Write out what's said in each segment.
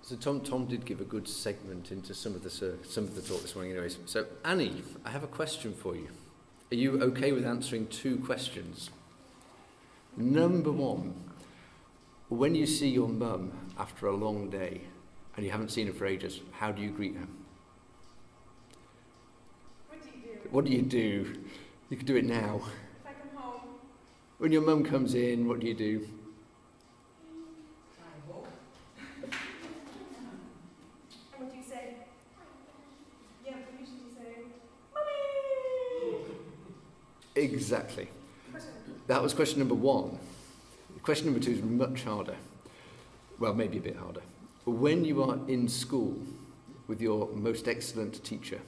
So Tom did give a good segment into some of the talk this morning anyways. So Annie, I have a question for you. Are you okay with answering 2 questions? Number 1, when you see your mum after a long day and you haven't seen her for ages, how do you greet her? What do you do? You can do it now. If I come home. When your mum comes in, what do you do? I walk. And what do you say? Yeah, we usually say, Mummy! Exactly. That was question number 1. Question number 2 is much harder. Well, maybe a bit harder. When you are in school with your most excellent teacher,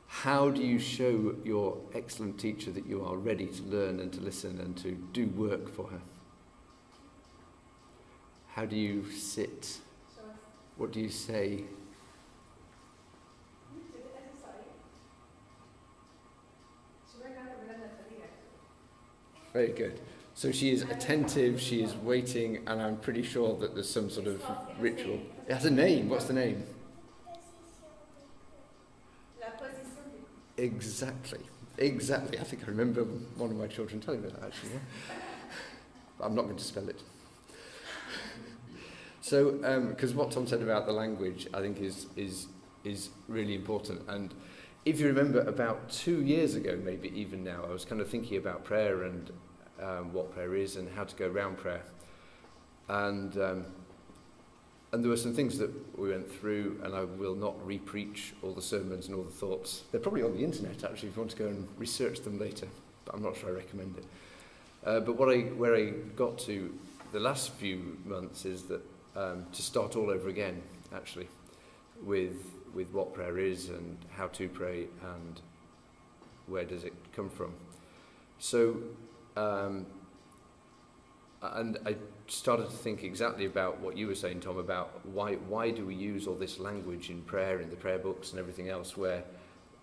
how do you show your excellent teacher that you are ready to learn and to listen and to do work for her? How do you sit? What do you say? Very good. So she is attentive, she is waiting, and I'm pretty sure that there's some sort of ritual. It has a name. What's the name? Exactly. I think I remember one of my children telling me that, actually. Yeah? I'm not going to spell it. So, because what Tom said about the language, I think is really important. And if you remember, about 2 years ago, maybe even now, I was kind of thinking about prayer and what prayer is and how to go around prayer. And there were some things that we went through, and I will not re-preach all the sermons and all the thoughts. They're probably on the internet, actually, if you want to go and research them later, but I'm not sure I recommend it. But where I got to the last few months is that to start all over again, actually, with what prayer is and how to pray and where does it come from. So, and I started to think exactly about what you were saying, Tom, about why do we use all this language in prayer, in the prayer books and everything else,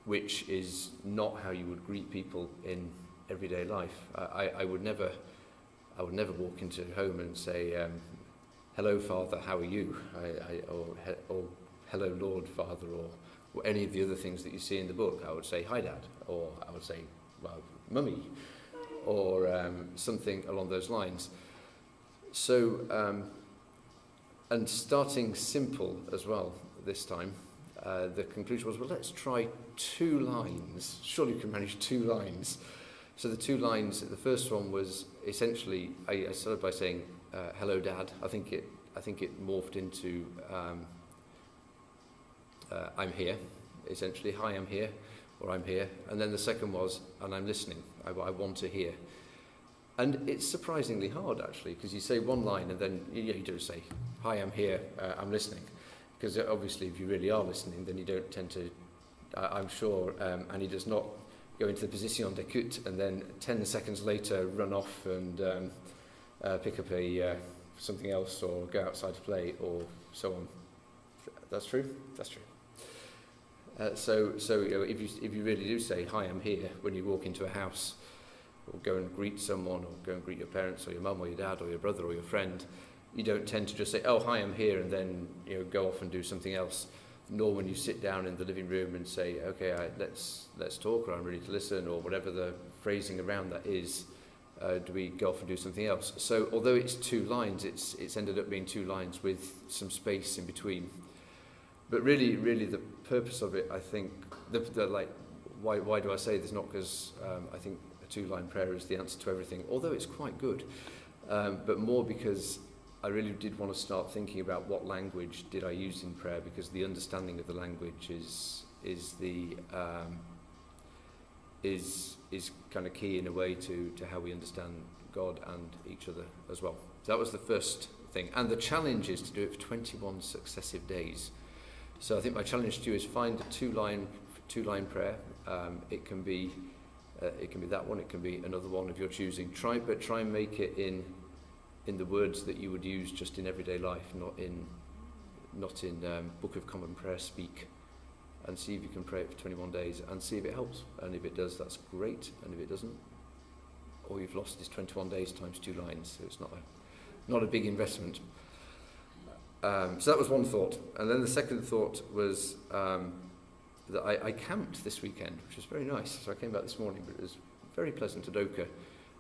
which is not how you would greet people in everyday life. I would never walk into home and say, "Hello, Father, how are you?" or "Hello, Lord, Father," or any of the other things that you see in the book. I would say, "Hi, Dad," or I would say, "Well, Mummy," or something along those lines. So, and starting simple as well this time, the conclusion was, well, let's try 2 lines. Surely we can manage 2 lines. So the 2 lines, the first one was essentially, I started by saying, "Hello, Dad." I think it morphed into, "I'm here," essentially. "Hi, I'm here," or "I'm here." And then the second was, "And I'm listening. I want to hear." And it's surprisingly hard, actually, because you say one line and then you don't say, "Hi, I'm here, I'm listening." Because obviously if you really are listening, then you don't tend to, I'm sure Annie does not go into the position d'écoute and then 10 seconds later run off and pick up something else or go outside to play or so on. That's true? That's true. So if you really do say, "Hi, I'm here," when you walk into a house, or go and greet someone, or go and greet your parents, or your mum, or your dad, or your brother, or your friend, you don't tend to just say, "Oh, hi, I'm here," and then go off and do something else. Nor when you sit down in the living room and say, "Okay, let's talk," or "I'm ready to listen," or whatever the phrasing around that is, do we go off and do something else? So although it's 2 lines, it's ended up being 2 lines with some space in between. But really the purpose of it, I think, why do I say this? Not because I think a 2-line prayer is the answer to everything, although it's quite good, but more because I really did want to start thinking about what language did I use in prayer, because the understanding of the language is kind of key in a way to how we understand God and each other as well. So that was the first thing, and the challenge is to do it for 21 successive days. So I think my challenge to you is find a 2-line prayer. It can be that one. It can be another one of your choosing. Try and make it in the words that you would use just in everyday life, not in Book of Common Prayer speak. And see if you can pray it for 21 days and see if it helps. And if it does, that's great. And if it doesn't, all you've lost is 21 days times 2 lines. So it's not a big investment. So that was one thought. And then the second thought was that I camped this weekend, which was very nice. So I came back this morning, but it was very pleasant at Ochre.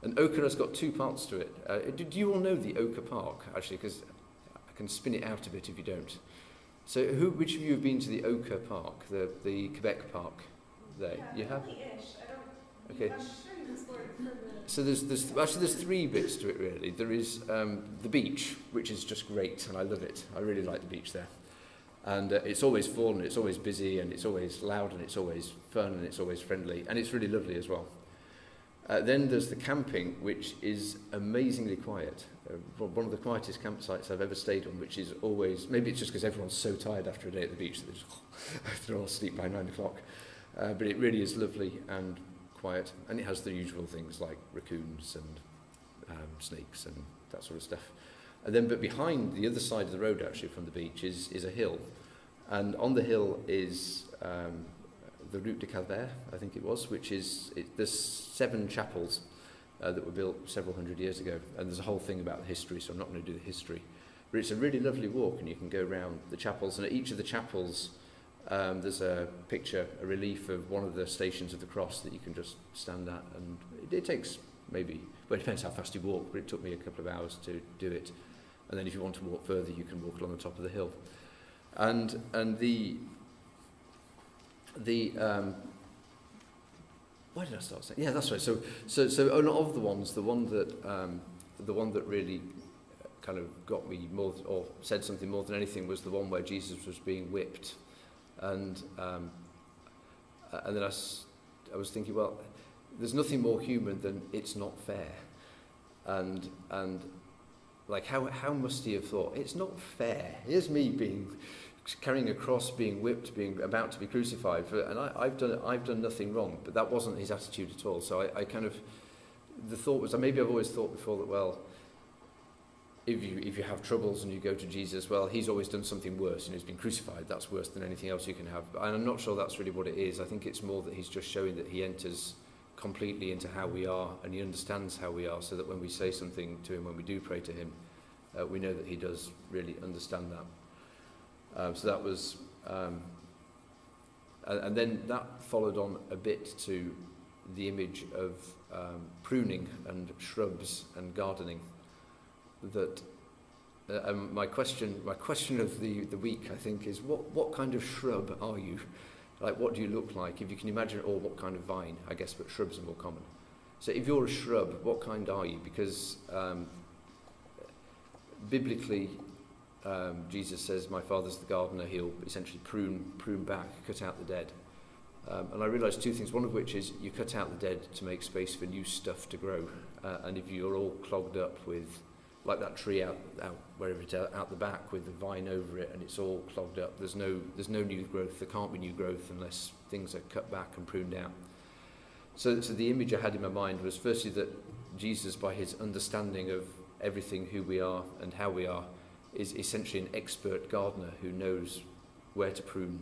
And Ochre has got two parts to it. Do you all know the Ochre Park, actually? Because I can spin it out a bit if you don't. So which of you have been to the Ochre Park, the Quebec Park there? Yeah, You have? only-ish. I don't... Okay. I'm sure you explored it further. So there's three bits to it, really. There is the beach, which is just great, and I love it. I really like the beach there. And it's always full, and it's always busy, and it's always loud, and it's always fun, and it's always friendly, and it's really lovely as well. Then there's the camping, which is amazingly quiet. One of the quietest campsites I've ever stayed on, which is always, maybe it's just because everyone's so tired after a day at the beach that they're all asleep by 9 o'clock. But it really is lovely and quiet, and it has the usual things like raccoons and snakes and that sort of stuff. And then, but behind the other side of the road, actually, from the beach, is a hill. And on the hill is the Route de Calvaire, I think it was, which is, there's 7 chapels that were built several hundred years ago. And there's a whole thing about the history, so I'm not going to do the history. But it's a really lovely walk, and you can go around the chapels. And at each of the chapels, there's a picture, a relief of one of the Stations of the Cross that you can just stand at. And it takes maybe, well, it depends how fast you walk, but it took me a couple of hours to do it. And then if you want to walk further, you can walk along the top of the hill. And the why did I start saying? Yeah, that's right. So of the ones, the one that really kind of got me more, or said something more than anything, was the one where Jesus was being whipped. And then I was thinking, well, there's nothing more human than it's not fair. And like, how must he have thought, it's not fair. Here's me carrying a cross, being whipped, being about to be crucified, and I've done nothing wrong. But that wasn't his attitude at all. So I kind of, the thought was, maybe I've always thought before that, well, if you have troubles and you go to Jesus, well, he's always done something worse, and he's been crucified. That's worse than anything else you can have. And I'm not sure that's really what it is. I think it's more that he's just showing that he enters completely into how we are, and he understands how we are, so that when we say something to him, when we do pray to him, we know that he does really understand that. So that was, and then that followed on a bit to the image of pruning and shrubs and gardening. That my question of the week, I think, is what kind of shrub are you? Like, what do you look like? If you can imagine, or what kind of vine, I guess, but shrubs are more common. So if you're a shrub, what kind are you? Because biblically, Jesus says, my Father's the gardener. He'll essentially prune back, cut out the dead. And I realised two things, one of which is you cut out the dead to make space for new stuff to grow. And if you're all clogged up with, like that tree out wherever it's out the back with the vine over it, and it's all clogged up, there's no new growth. There can't be new growth unless things are cut back and pruned out. So the image I had in my mind was firstly that Jesus, by his understanding of everything, who we are and how we are, is essentially an expert gardener who knows where to prune.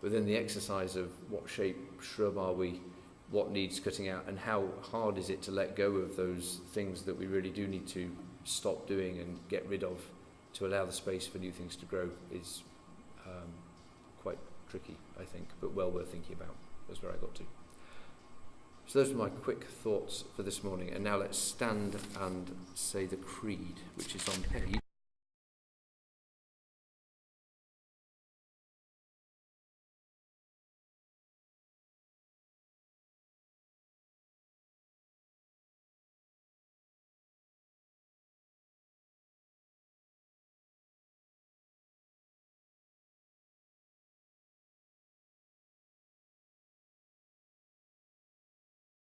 But then the exercise of what shape shrub are we, what needs cutting out, and how hard is it to let go of those things that we really do need to stop doing and get rid of to allow the space for new things to grow, is quite tricky, I think, but well worth thinking about. That's where I got to. So those are my quick thoughts for this morning, and now let's stand and say the creed, which is on page